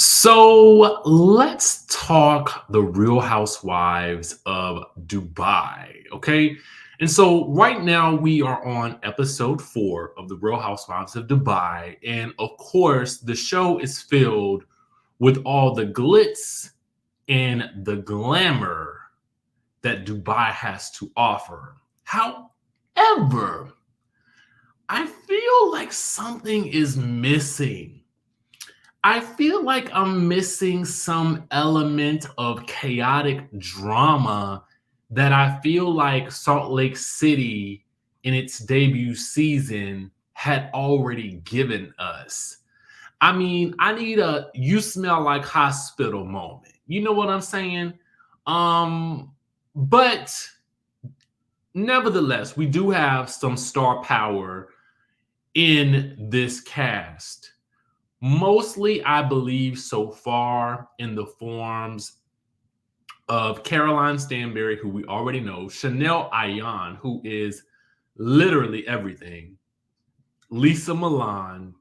So let's talk the Real Housewives of Dubai. Okay. And so right now we are on episode 4 of the Real Housewives of Dubai. And of course, the show is filled with all the glitz and the glamour that Dubai has to offer. However, I feel like something is missing. I feel like I'm missing some element of chaotic drama that I feel like Salt Lake City in its debut season had already given us. I mean, I need a you smell like hospital moment. You know what I'm saying? But nevertheless, we do have some star power in this cast. Mostly, I believe so far in the forms of Caroline Stanbury, who we already know, Chanel Ayan, who is literally everything, Lesa Milan,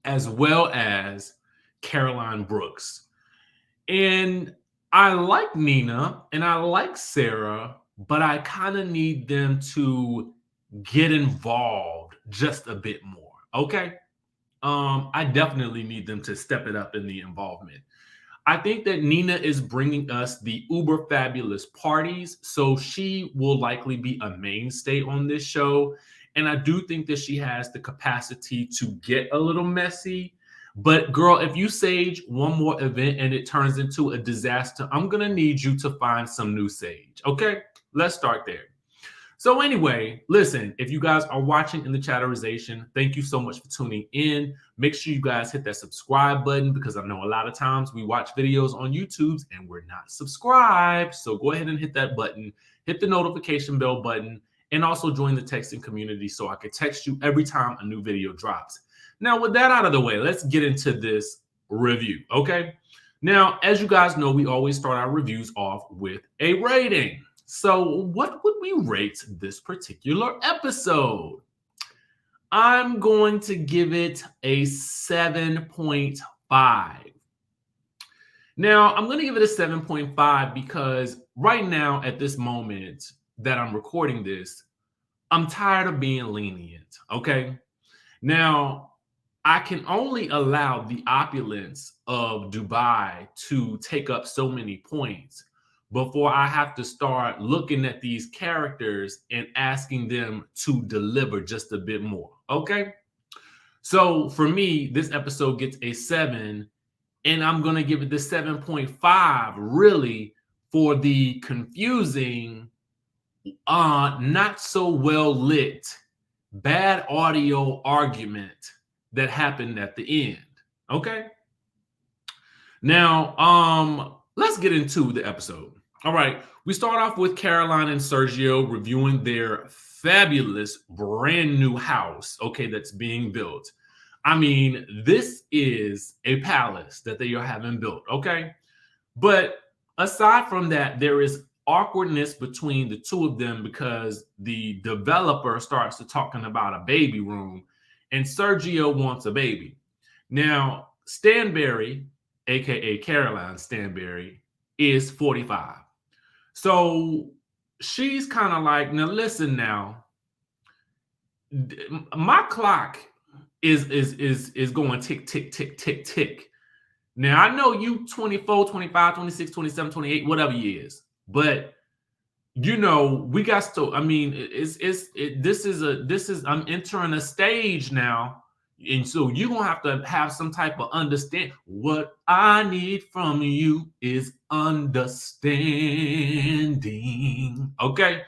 as well as Caroline Brooks. And I like Nina and I like Sarah, but I kind of need them to get involved just a bit more. Okay. I definitely need them to step it up in the involvement. I think that Nina is bringing us the uber fabulous parties, so she will likely be a mainstay on this show. And I do think that she has the capacity to get a little messy. But girl, if you sage one more event and it turns into a disaster, I'm gonna need you to find some new sage. Okay, let's start there. So anyway, listen, if you guys are watching in the chatterization, thank you so much for tuning in. Make sure you guys hit that subscribe button because I know a lot of times we watch videos on YouTube and we're not subscribed. So go ahead and hit that button, hit the notification bell button, and also join the texting community so I can text you every time a new video drops. Now, with that out of the way, let's get into this review, okay? Now, as you guys know, we always start our reviews off with a rating. So, what would we rate this particular episode? I'm going to give it a 7.5. Now, I'm going to give it a 7.5 because right now, at this moment that I'm recording this, I'm tired of being lenient. Okay. Now, I can only allow the opulence of Dubai to take up so many points before I have to start looking at these characters and asking them to deliver just a bit more. Okay. So for me, this episode gets a 7, and I'm going to give it the 7.5 really for the confusing, not so well lit, bad audio argument that happened at the end. Okay. Now, let's get into the episode. All right. We start off with Caroline and Sergio reviewing their fabulous brand new house, okay, that's being built. I mean, this is a palace that they are having built, okay? But aside from that, there is awkwardness between the two of them because the developer starts to talking about a baby room and Sergio wants a baby. Now, Stanbury, aka Caroline Stanbury, is 45. So she's kind of like, now listen now, my clock is going tick, tick, tick, tick, tick. Now, I know you 24, 25, 26, 27, 28, whatever years, but you know, we got to, I mean, I'm entering a stage now. And so you're going to have some type of understand. What I need from you is understanding. Okay.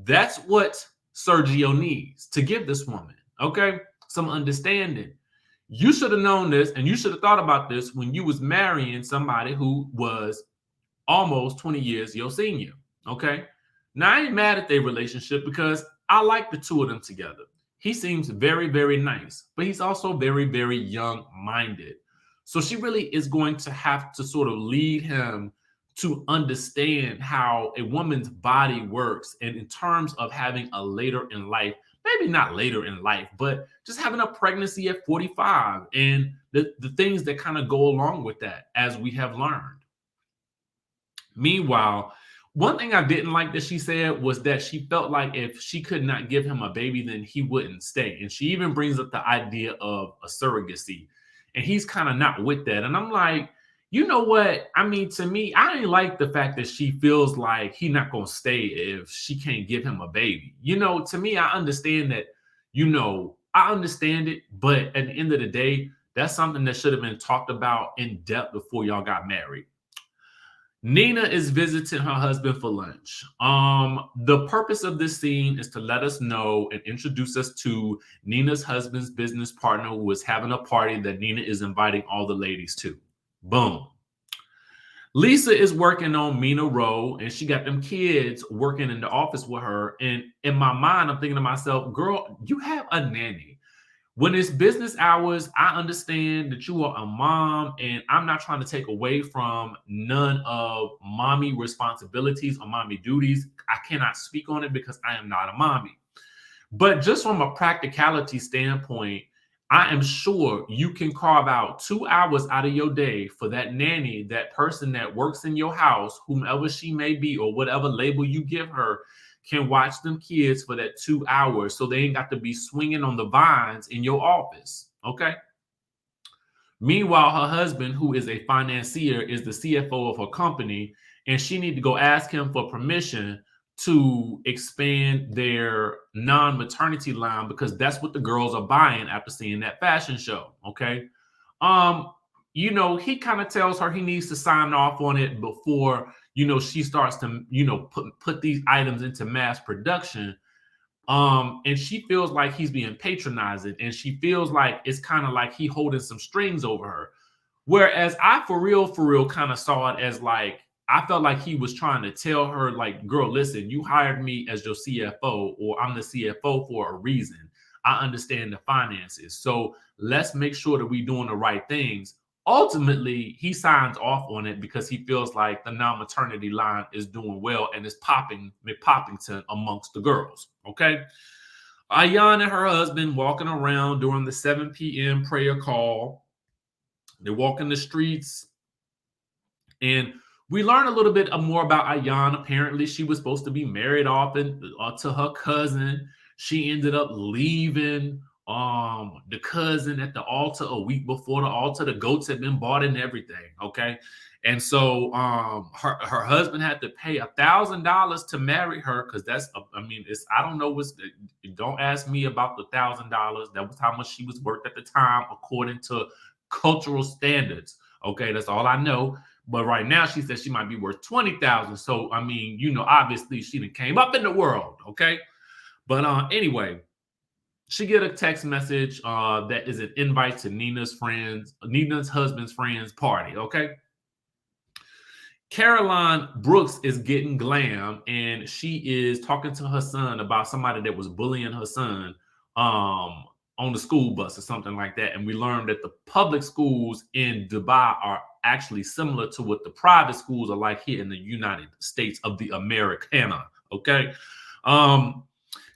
That's what Sergio needs to give this woman. Okay. Some understanding. You should have known this and you should have thought about this when you was marrying somebody who was almost 20 years your senior. Okay. Now, I ain't mad at their relationship because I like the two of them together. He seems very, very nice, but he's also very, very young-minded. So she really is going to have to sort of lead him to understand how a woman's body works and in terms of having a later in life maybe not later in life, but just having a pregnancy at 45 and the things that kind of go along with that, as we have learned. Meanwhile, one thing I didn't like that she said was that she felt like if she could not give him a baby, then he wouldn't stay. And she even brings up the idea of a surrogacy. And he's kind of not with that. And I'm like, you know what? I mean, to me, I ain't like the fact that she feels like he not gonna stay if she can't give him a baby. To me, I understand that, I understand it, but at the end of the day, that's something that should have been talked about in depth before y'all got married. Nina is visiting her husband for lunch. The purpose of this scene is to let us know and introduce us to Nina's husband's business partner who is having a party that Nina is inviting all the ladies to. Boom. Lisa is working on Mina Rowe, and she got them kids working in the office with her. And in my mind, I'm thinking to myself, girl, you have a nanny. When it's business hours, I understand that you are a mom, and I'm not trying to take away from none of mommy responsibilities or mommy duties. I cannot speak on it because I am not a mommy. But just from a practicality standpoint, I am sure you can carve out 2 hours out of your day for that nanny, that person that works in your house, whomever she may be, or whatever label you give her, can watch them kids for that 2 hours so they ain't got to be swinging on the vines in your office. Okay. Meanwhile, her husband, who is a financier, is the CFO of her company, and she need to go ask him for permission to expand their non-maternity line because that's what the girls are buying after seeing that fashion show. Okay. He kind of tells her he needs to sign off on it before, she starts to, put these items into mass production. And she feels like he's being patronizing, and she feels like it's kind of like he holding some strings over her. Whereas I, for real, kind of saw it as like, I felt like he was trying to tell her, like, girl, listen, you hired me as your CFO, or I'm the CFO for a reason. I understand the finances. So let's make sure that we're doing the right things. Ultimately, he signs off on it because he feels like the non-maternity line is doing well and is popping McPoppington amongst the girls. Okay. Ayan and her husband walking around during the 7 p.m. prayer call. They're walking the streets. And we learn a little bit more about Ayan. Apparently, she was supposed to be married off to her cousin. She ended up leaving the cousin at the altar a week before the altar. The goats had been bought and everything. Okay. And so her husband had to pay $1,000 to marry her because I don't know don't ask me about the $1,000. That was how much she was worth at the time according to cultural standards. Okay, that's all I know. But right now, she says she might be worth 20,000. So obviously she done came up in the world. Okay, but anyway, she get a text message that is an invite to Nina's husband's friend's party. Okay. Caroline Brooks is getting glam, and she is talking to her son about somebody that was bullying her son on the school bus or something like that. And we learned that the public schools in Dubai are actually similar to what the private schools are like here in the United States of the Americana. Okay.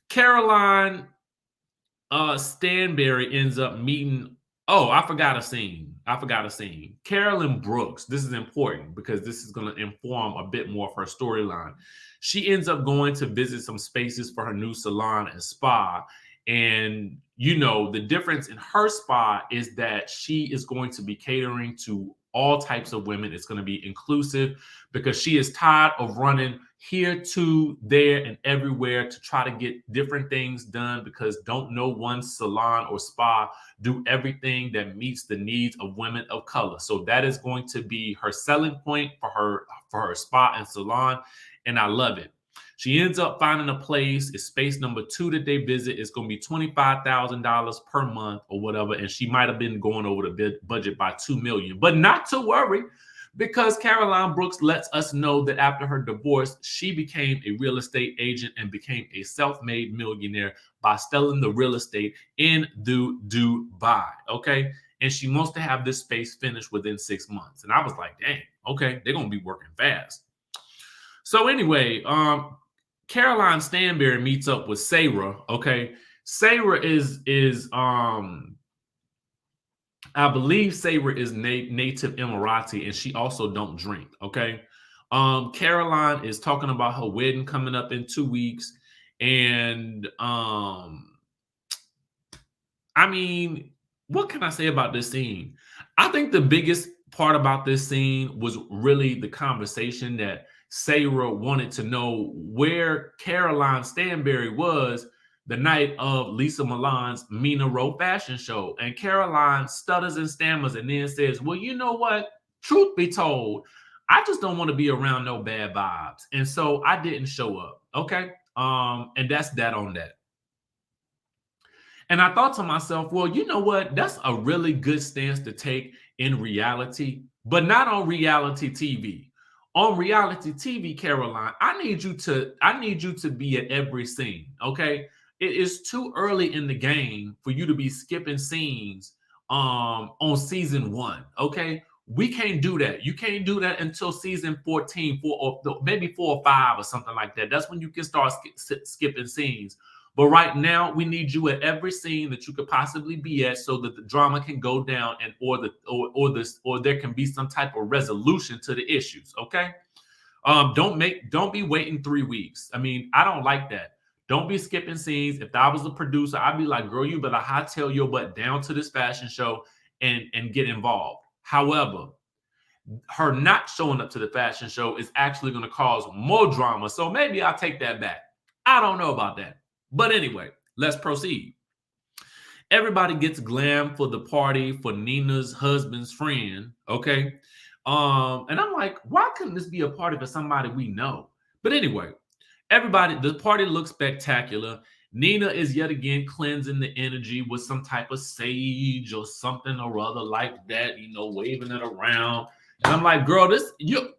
Caroline Stanbury ends up meeting. Oh, I forgot a scene. Carolyn Brooks. This is important because this is going to inform a bit more of her storyline. She ends up going to visit some spaces for her new salon and spa. And, the difference in her spa is that she is going to be catering to all types of women. It's going to be inclusive because she is tired of running here, to there, and everywhere to try to get different things done because don't know one salon or spa do everything that meets the needs of women of color. So that is going to be her selling point for her spa and salon, and I love it. She ends up finding a place. It's space number 2 that they visit. It's going to be $25,000 per month or whatever, and she might have been going over the budget by $2 million, but not to worry. Because Caroline Brooks lets us know that after her divorce, she became a real estate agent and became a self-made millionaire by selling the real estate in Dubai. Okay. And she wants to have this space finished within 6 months. And I was like, dang, okay, they're going to be working fast. So anyway, Caroline Stanbury meets up with Sarah. Okay. Sarah is I believe Sarah is native Emirati, and she also don't drink. Okay. Caroline is talking about her wedding coming up in 2 weeks, and I mean, what can I say about this scene? I think the biggest part about this scene was really the conversation that Sarah wanted to know where Caroline Stanbury was the night of Lesa Milan's Mina Rowe fashion show. And Caroline stutters and stammers and then says, well, you know what? Truth be told, I just don't want to be around no bad vibes. And so I didn't show up. Okay. And that's that on that. And I thought to myself, well, you know what? That's a really good stance to take in reality, but not on reality TV. On reality TV, Caroline, I need you to be at every scene. Okay. It is too early in the game for you to be skipping scenes on season 1. Okay. We can't do that. You can't do that until season 14, or maybe 4 or 5 or something like that. That's when you can start skipping scenes. But right now, we need you at every scene that you could possibly be at, so that the drama can go down and or there can be some type of resolution to the issues. Okay. Don't be waiting 3 weeks. I mean, I don't like that. Don't be skipping scenes. If I was a producer, I'd be like, girl, you better hightail your butt down to this fashion show and get involved. However, her not showing up to the fashion show is actually going to cause more drama. So maybe I'll take that back. I don't know about that. But anyway, let's proceed. Everybody gets glam for the party for Nina's husband's friend. Okay. And I'm like, why couldn't this be a party for somebody we know? But anyway, the party looks spectacular. Nina is yet again cleansing the energy with some type of sage or something or other like that, waving it around. And I'm like, girl, you're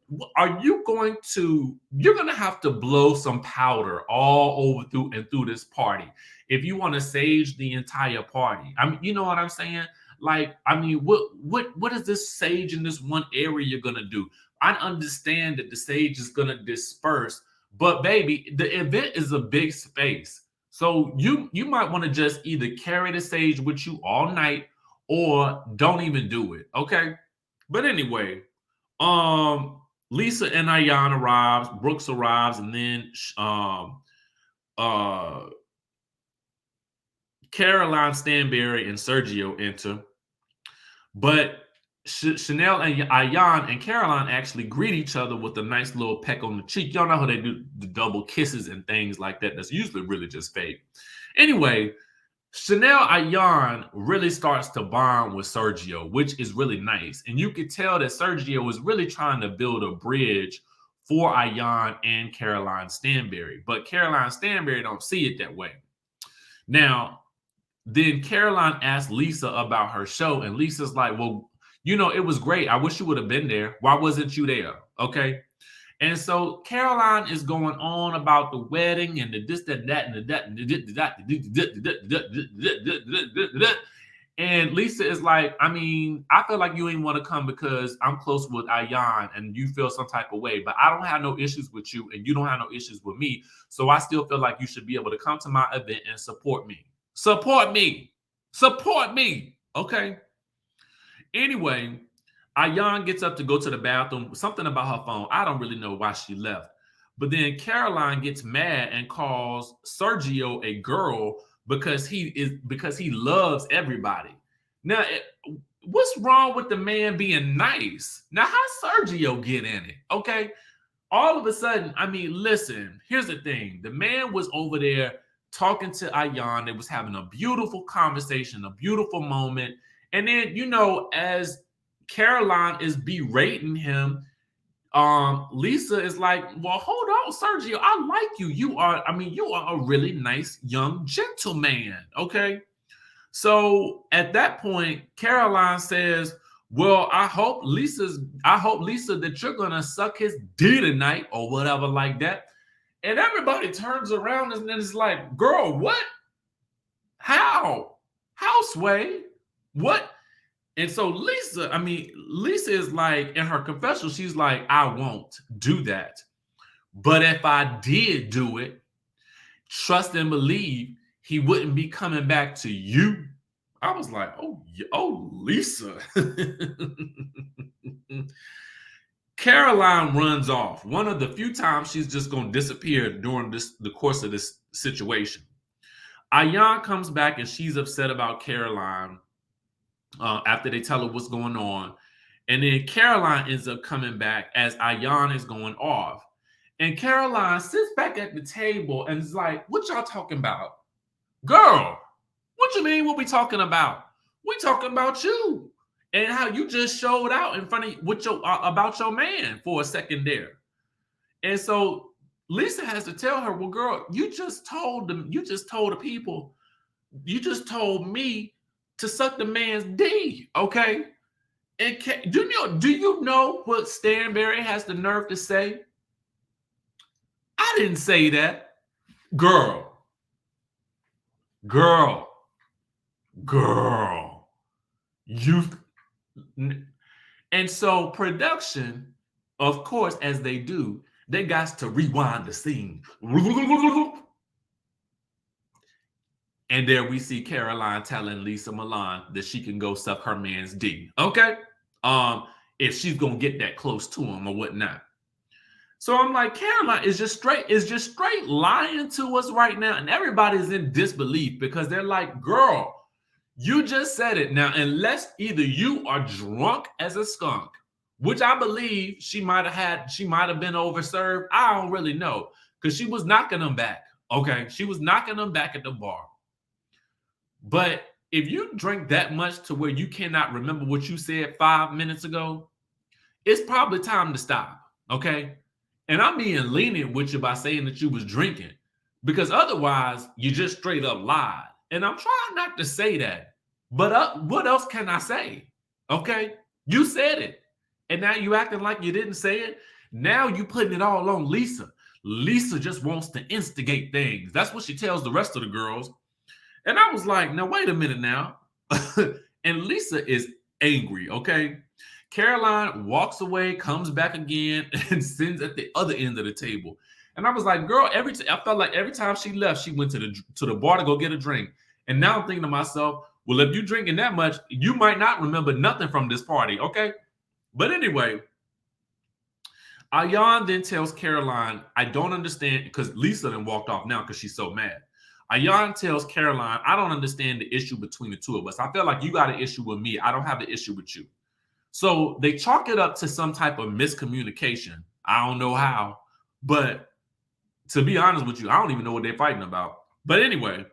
gonna have to blow some powder all over through this party if you want to sage the entire party. I mean, you know what I'm saying? Like, I mean, what is this sage in this one area you're gonna do? I understand that the sage is gonna disperse, but baby, the event is a big space. So you might want to just either carry the sage with you all night or don't even do it. Okay. But anyway, Lisa and Ayan arrives, Brooks arrives, and then uh Caroline Stanbury and Sergio enter. But Chanel and Ayan and Caroline actually greet each other with a nice little peck on the cheek. Y'all know how they do the double kisses and things like that. That's usually really just fake. Anyway, Chanel Ayan really starts to bond with Sergio, which is really nice. And you could tell that Sergio was really trying to build a bridge for Ayan and Caroline Stanbury. But Caroline Stanbury don't see it that way. Now, then Caroline asked Lisa about her show, and Lisa's like, well, it was great. I wish you would have been there. Why wasn't you there? Okay. And so Caroline is going on about the wedding and the this, that, that, and the that, and Lisa is like, I mean, I feel like you ain't want to come because I'm close with Ayan and you feel some type of way, but I don't have no issues with you and you don't have no issues with me. So I still feel like you should be able to come to my event and support me. Support me. Support me. Okay. Anyway, Ayan gets up to go to the bathroom. Something about her phone. I don't really know why she left. But then Caroline gets mad and calls Sergio a girl because he loves everybody. Now, what's wrong with the man being nice? Now, how Sergio get in it? Okay. All of a sudden, I mean, listen, here's the thing. The man was over there talking to Ayan. They was having a beautiful conversation, a beautiful moment. And then, as Caroline is berating him, Lisa is like, well, hold on, Sergio, I like you. You are a really nice young gentleman. Okay. So at that point, Caroline says, well, I hope Lisa that you're gonna suck his D tonight or whatever like that. And everybody turns around and is like, girl, what? How? How, Sway? What? And so Lisa is like, in her confessional, she's like, I won't do that. But if I did do it, trust and believe, he wouldn't be coming back to you. I was like, oh, Lesa. Caroline runs off. One of the few times she's just going to disappear during the course of this situation. Ayan comes back and she's upset about Caroline after they tell her what's going on. And then Caroline ends up coming back as Ayan is going off. And Caroline sits back at the table and is like, what y'all talking about? Girl, what you mean what we talking about? We talking about you and how you just showed out in front of about your man for a second there. And so Lesa has to tell her, well, girl, you just told the people, you just told me to suck the man's D, okay? And do you know what Stanbury has the nerve to say? I didn't say that. Girl. And so production, of course, as they do, they got to rewind the scene. And there we see Caroline telling Lesa Milan that she can go suck her man's D. Okay? If she's gonna get that close to him or whatnot. So I'm like, Caroline is just straight lying to us right now. And everybody's in disbelief because they're like, girl, you just said it. Now, unless either you are drunk as a skunk, which I believe she might have been overserved. I don't really know. Because she was knocking them back. Okay. She was knocking them back at the bar. But if you drink that much to where you cannot remember what you said 5 minutes ago, it's probably time to stop. Okay. And I'm being lenient with you by saying that you was drinking, because otherwise you just straight up lied. And I'm trying not to say that, but what else can I say? Okay, you said it, and now you acting like you didn't say it. Now you putting it all on Lesa. Lesa just wants to instigate things. That's what she tells the rest of the girls. And I was like, now wait a minute now. And Lesa is angry. Okay. Caroline walks away, comes back again, and sits at the other end of the table. And I was like, girl, I felt like every time she left, she went to the bar to go get a drink. And now I'm thinking to myself, well, if you're drinking that much, you might not remember nothing from this party, okay? But anyway, Ayan then tells Caroline, I don't understand, because Lesa then walked off now because she's so mad. Ayan tells Caroline, I don't understand the issue between the two of us. I feel like you got an issue with me. I don't have an issue with you. So they chalk it up to some type of miscommunication. I don't know how, but to be honest with you, I don't even know what they're fighting about. But anyway,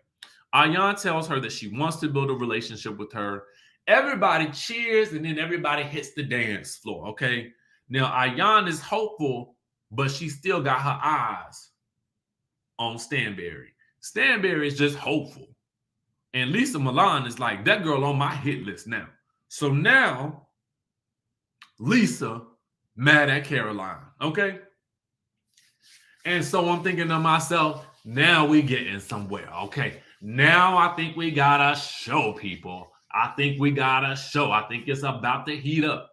Ayan tells her that she wants to build a relationship with her. Everybody cheers, and then everybody hits the dance floor, okay? Now, Ayan is hopeful, but she still got her eyes on Stanbury. Stanbury is just hopeful. And Lesa Milan is like, that girl on my hit list now. So now, Lesa mad at Caroline, okay? And so I'm thinking to myself, now we getting somewhere, okay? Now I think we gotta show people. I think we gotta show. I think it's about to heat up.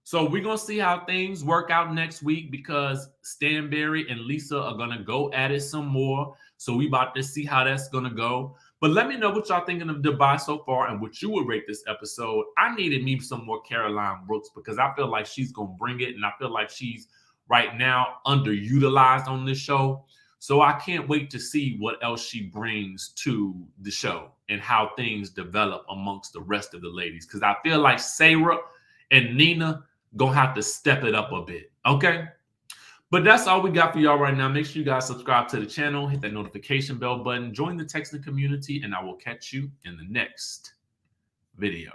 So we're gonna see how things work out next week, because Stanbury and Lesa are gonna go at it some more. So we about to see how that's gonna go. But let me know what y'all thinking of Dubai so far and what you would rate this episode. I needed me some more Caroline Brooks because I feel like she's going to bring it. And I feel like she's right now underutilized on this show. So I can't wait to see what else she brings to the show and how things develop amongst the rest of the ladies. Because I feel like Sarah and Nina going to have to step it up a bit. Okay? But that's all we got for y'all right now. Make sure you guys subscribe to the channel, hit that notification bell button, join the texting community, and I will catch you in the next video.